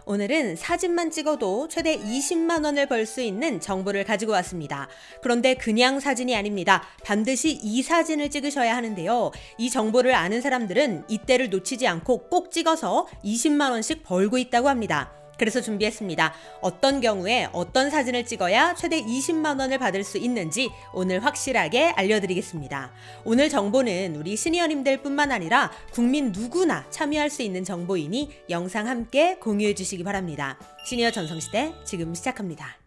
오늘은 사진만 찍어도 최대 20만 원을 벌 수 있는 정보를 가지고 왔습니다. 그런데 그냥 사진이 아닙니다. 반드시 이 사진을 찍으셔야 하는데요. 이 정보를 아는 사람들은 이때를 놓치지 않고 꼭 찍어서 20만 원씩 벌고 있다고 합니다. 그래서 준비했습니다. 어떤 경우에 어떤 사진을 찍어야 최대 20만 원을 받을 수 있는지 오늘 확실하게 알려드리겠습니다. 오늘 정보는 우리 시니어님들 뿐만 아니라 국민 누구나 참여할 수 있는 정보이니 영상 함께 공유해 주시기 바랍니다. 시니어 전성시대 지금 시작합니다.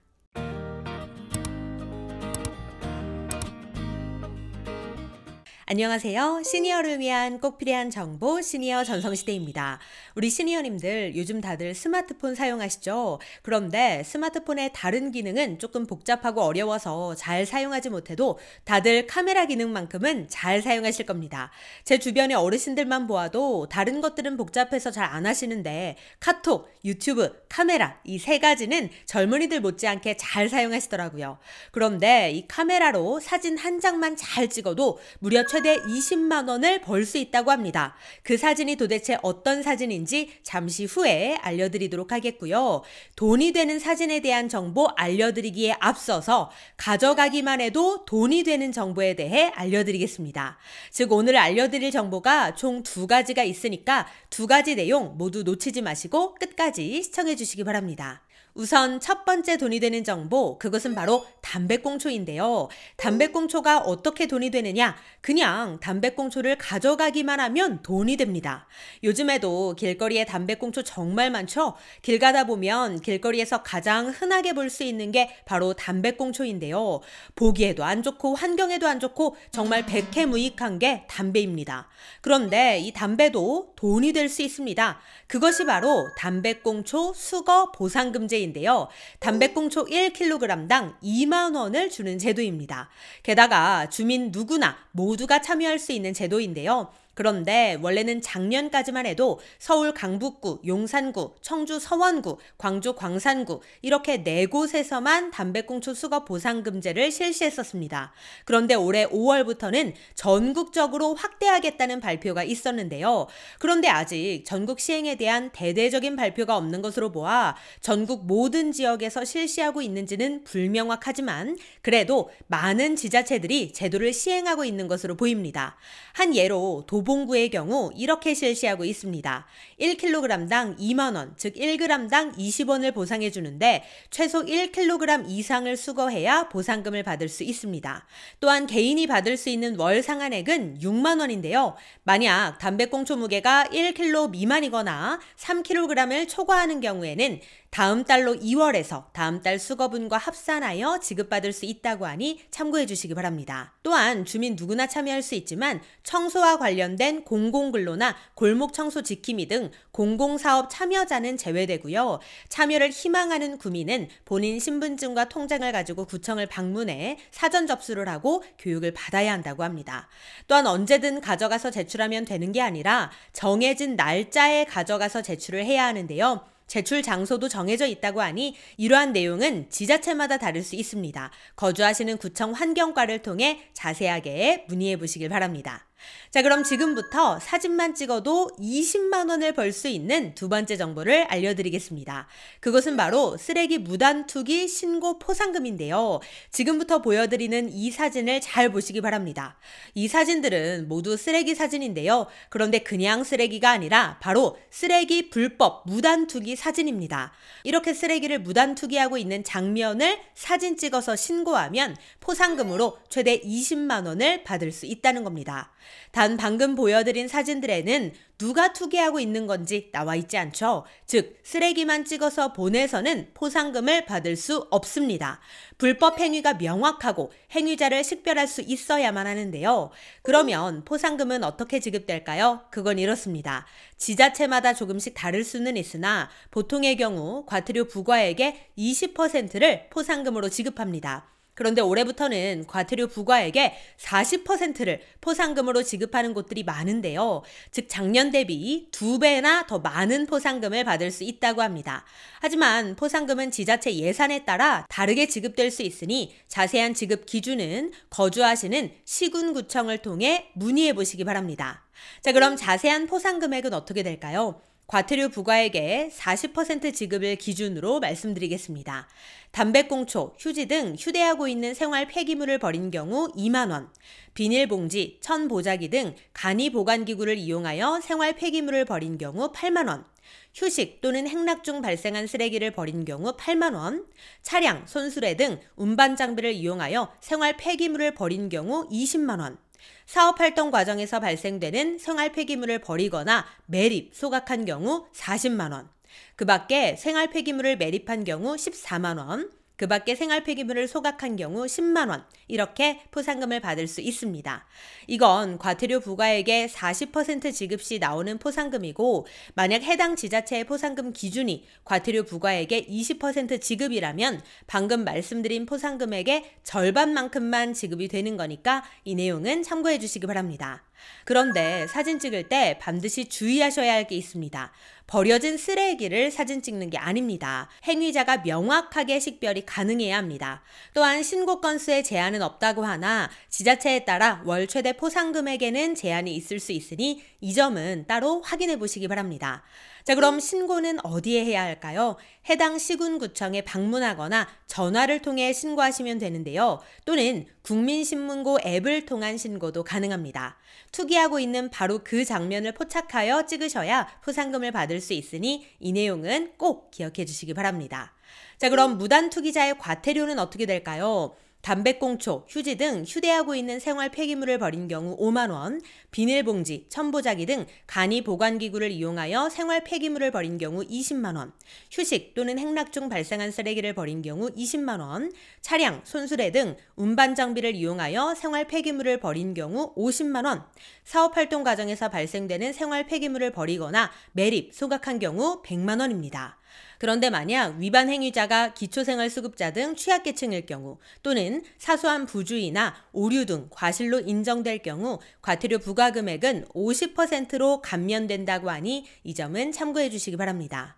안녕하세요. 시니어를 위한 꼭 필요한 정보 시니어 전성시대입니다. 우리 시니어님들 요즘 다들 스마트폰 사용하시죠? 그런데 스마트폰의 다른 기능은 조금 복잡하고 어려워서 잘 사용하지 못해도 다들 카메라 기능만큼은 잘 사용하실 겁니다. 제 주변의 어르신들만 보아도 다른 것들은 복잡해서 잘 안 하시는데 카톡, 유튜브, 카메라 이 세 가지는 젊은이들 못지않게 잘 사용하시더라고요. 그런데 이 카메라로 사진 한 장만 잘 찍어도 무려 최대 20만 원을 벌 수 있다고 합니다. 그 사진이 도대체 어떤 사진인지 잠시 후에 알려드리도록 하겠고요. 돈이 되는 사진에 대한 정보 알려드리기에 앞서서 가져가기만 해도 돈이 되는 정보에 대해 알려드리겠습니다. 즉 오늘 알려드릴 정보가 총 두 가지가 있으니까 두 가지 내용 모두 놓치지 마시고 끝까지 시청해 주시기 바랍니다. 우선 첫 번째 돈이 되는 정보, 그것은 바로 담배꽁초인데요. 담배꽁초가 어떻게 돈이 되느냐? 그냥 담배꽁초를 가져가기만 하면 돈이 됩니다. 요즘에도 길거리에 담배꽁초 정말 많죠? 길 가다 보면 길거리에서 가장 흔하게 볼 수 있는 게 바로 담배꽁초인데요. 보기에도 안 좋고 환경에도 안 좋고 정말 백해무익한 게 담배입니다. 그런데 이 담배도 돈이 될 수 있습니다. 그것이 바로 담배꽁초 수거 보상금제인데요. 담배꽁초 1kg당 2만 원을 주는 제도입니다. 게다가 주민 누구나 모두가 참여할 수 있는 제도인데요. 그런데 원래는 작년까지만 해도 서울 강북구, 용산구, 청주 서원구, 광주 광산구 이렇게 4곳에서만 담배꽁초 수거 보상금제를 실시했었습니다. 그런데 올해 5월부터는 전국적으로 확대하겠다는 발표가 있었는데요. 그런데 아직 전국 시행에 대한 대대적인 발표가 없는 것으로 보아 전국 모든 지역에서 실시하고 있는지는 불명확하지만 그래도 많은 지자체들이 제도를 시행하고 있는 것으로 보입니다. 한 예로 도봉구의 경우 이렇게 실시하고 있습니다. 1kg당 2만 원, 즉 1g당 20원을 보상해 주는데 최소 1kg 이상을 수거해야 보상금을 받을 수 있습니다. 또한 개인이 받을 수 있는 월 상한액은 6만 원인데요. 만약 담배꽁초 무게가 1kg 미만이거나 3kg을 초과하는 경우에는 다음 달로 2월에서 다음 달 수거분과 합산하여 지급받을 수 있다고 하니 참고해 주시기 바랍니다. 또한 주민 누구나 참여할 수 있지만 청소와 관련된 공공근로나 골목 청소 지킴이 등 공공사업 참여자는 제외되고요. 참여를 희망하는 구민은 본인 신분증과 통장을 가지고 구청을 방문해 사전 접수를 하고 교육을 받아야 한다고 합니다. 또한 언제든 가져가서 제출하면 되는 게 아니라 정해진 날짜에 가져가서 제출을 해야 하는데요. 제출 장소도 정해져 있다고 하니 이러한 내용은 지자체마다 다를 수 있습니다. 거주하시는 구청 환경과를 통해 자세하게 문의해 보시길 바랍니다. 자, 그럼 지금부터 사진만 찍어도 20만 원을 벌 수 있는 두 번째 정보를 알려드리겠습니다. 그것은 바로 쓰레기 무단 투기 신고 포상금인데요. 지금부터 보여드리는 이 사진을 잘 보시기 바랍니다. 이 사진들은 모두 쓰레기 사진인데요. 그런데 그냥 쓰레기가 아니라 바로 쓰레기 불법 무단 투기 사진입니다. 이렇게 쓰레기를 무단 투기하고 있는 장면을 사진 찍어서 신고하면 포상금으로 최대 20만 원을 받을 수 있다는 겁니다. 단 방금 보여드린 사진들에는 누가 투기하고 있는 건지 나와 있지 않죠? 즉 쓰레기만 찍어서 보내서는 포상금을 받을 수 없습니다. 불법 행위가 명확하고 행위자를 식별할 수 있어야만 하는데요. 그러면 포상금은 어떻게 지급될까요? 그건 이렇습니다. 지자체마다 조금씩 다를 수는 있으나 보통의 경우 과태료 부과액의 20%를 포상금으로 지급합니다. 그런데 올해부터는 과태료 부과액의 40%를 포상금으로 지급하는 곳들이 많은데요. 즉 작년 대비 2배나 더 많은 포상금을 받을 수 있다고 합니다. 하지만 포상금은 지자체 예산에 따라 다르게 지급될 수 있으니 자세한 지급 기준은 거주하시는 시군구청을 통해 문의해 보시기 바랍니다. 자, 그럼 자세한 포상 금액은 어떻게 될까요? 과태료 부과액의 40% 지급을 기준으로 말씀드리겠습니다. 담배꽁초, 휴지 등 휴대하고 있는 생활 폐기물을 버린 경우 2만 원, 비닐봉지, 천보자기 등 간이 보관기구를 이용하여 생활 폐기물을 버린 경우 8만 원, 휴식 또는 행락 중 발생한 쓰레기를 버린 경우 8만 원, 차량, 손수레 등 운반 장비를 이용하여 생활 폐기물을 버린 경우 20만 원, 사업활동 과정에서 발생되는 생활 폐기물을 버리거나 매립, 소각한 경우 40만 원, 그 밖에 생활 폐기물을 매립한 경우 14만 원, 그 밖에 생활 폐기물을 소각한 경우 10만 원, 이렇게 포상금을 받을 수 있습니다. 이건 과태료 부과액의 40% 지급 시 나오는 포상금이고, 만약 해당 지자체의 포상금 기준이 과태료 부과액의 20% 지급이라면 방금 말씀드린 포상금액의 절반만큼만 지급이 되는 거니까 이 내용은 참고해 주시기 바랍니다. 그런데 사진 찍을 때 반드시 주의하셔야 할 게 있습니다. 버려진 쓰레기를 사진 찍는 게 아닙니다. 행위자가 명확하게 식별이 가능해야 합니다. 또한 신고 건수에 제한은 없다고 하나 지자체에 따라 월 최대 포상금액에는 제한이 있을 수 있으니 이 점은 따로 확인해 보시기 바랍니다. 자, 그럼 신고는 어디에 해야 할까요? 해당 시군구청에 방문하거나 전화를 통해 신고하시면 되는데요. 또는 국민신문고 앱을 통한 신고도 가능합니다. 투기하고 있는 바로 그 장면을 포착하여 찍으셔야 포상금을 받을 수 있으니 이 내용은 꼭 기억해 주시기 바랍니다. 자, 그럼 무단투기자의 과태료는 어떻게 될까요? 담배꽁초, 휴지 등 휴대하고 있는 생활 폐기물을 버린 경우 5만 원, 비닐봉지, 천보자기 등 간이 보관기구를 이용하여 생활 폐기물을 버린 경우 20만 원, 휴식 또는 행락 중 발생한 쓰레기를 버린 경우 20만 원, 차량, 손수레 등 운반 장비를 이용하여 생활 폐기물을 버린 경우 50만 원, 사업활동 과정에서 발생되는 생활 폐기물을 버리거나 매립, 소각한 경우 100만 원입니다. 그런데 만약 위반 행위자가 기초생활수급자 등 취약계층일 경우 또는 사소한 부주의나 오류 등 과실로 인정될 경우 과태료 부과 금액은 50%로 감면된다고 하니 이 점은 참고해 주시기 바랍니다.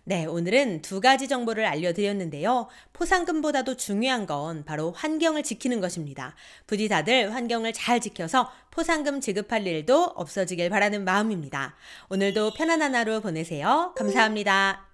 네, 오늘은 두 가지 정보를 알려드렸는데요. 포상금보다도 중요한 건 바로 환경을 지키는 것입니다. 부디 다들 환경을 잘 지켜서 포상금 지급할 일도 없어지길 바라는 마음입니다. 오늘도 편안한 하루 보내세요. 감사합니다.